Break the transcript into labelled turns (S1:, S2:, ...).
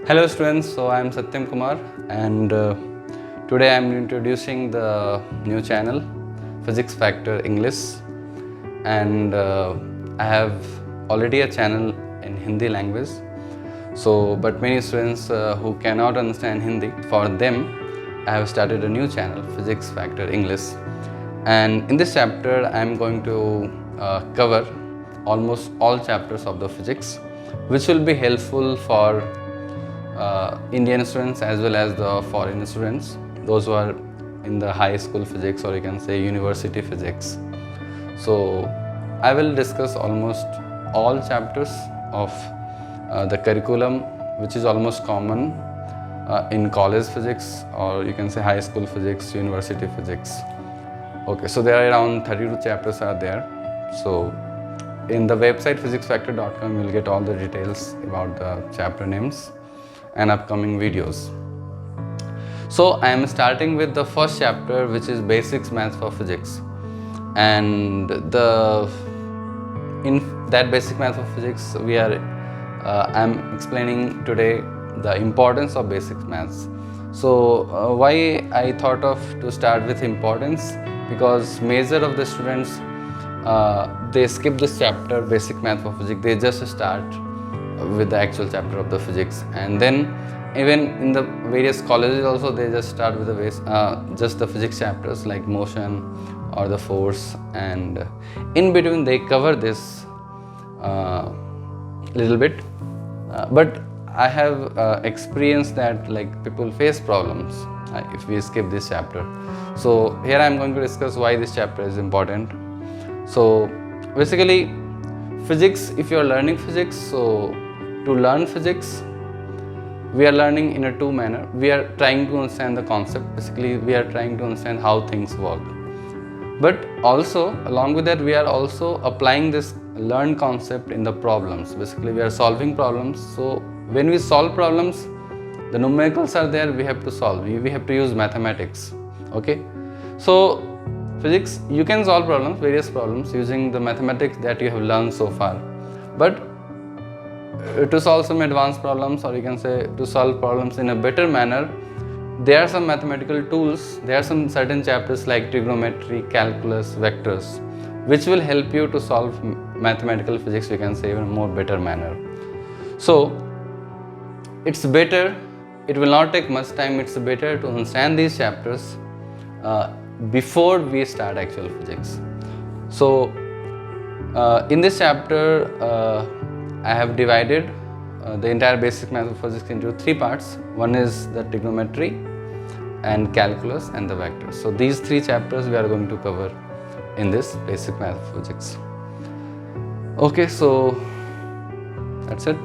S1: Hello students, so I am Satyam Kumar and today I am introducing the new channel Physics Factor English, and I have already a channel in Hindi language. So but many students who cannot understand Hindi, for them I have started a new channel Physics Factor English, and in this chapter I am going to cover almost all chapters of the physics, which will be helpful for Indian students as well as the foreign students, those who are in the high school physics, or you can say university physics. So I will discuss almost all chapters of the curriculum, which is almost common in college physics, or you can say high school physics, university physics. Okay, so there are around 32 chapters are there. So in the website physicsfactor.com you will get all the details about the chapter names and upcoming videos. So I am starting with the first chapter, which is Basics Maths for Physics, and in that Basic Maths for Physics I am explaining today the importance of basic maths. So why I thought of to start with importance, because major of the students they skip this chapter Basic Math for Physics. They just start with the actual chapter of the physics, and then even in the various colleges also they just start with the just the physics chapters like motion or the force, and in between they cover this little bit, but I have experienced that like people face problems if we skip this chapter. So here I am going to discuss why this chapter is important. So basically physics, if you are learning physics, so to learn physics we are learning in a two manner. We are trying to understand the concept, basically we are trying to understand how things work, but also along with that we are also applying this learned concept in the problems. Basically we are solving problems. So when we solve problems, the numericals are there, we have to solve, we have to use mathematics. Okay, so physics, you can solve problems, various problems, using the mathematics that you have learned so far, but to solve some advanced problems, or you can say to solve problems in a better manner, there are some mathematical tools, there are some certain chapters like trigonometry, calculus, vectors, which will help you to solve mathematical physics, you can say, in a more better manner. So it's better, it will not take much time, it's better to understand these chapters before we start actual physics. So in this chapter I have divided the entire basic math of physics into three parts. One is the trigonometry and calculus and the vectors. So these three chapters we are going to cover in this basic math of physics. Okay, so that's it.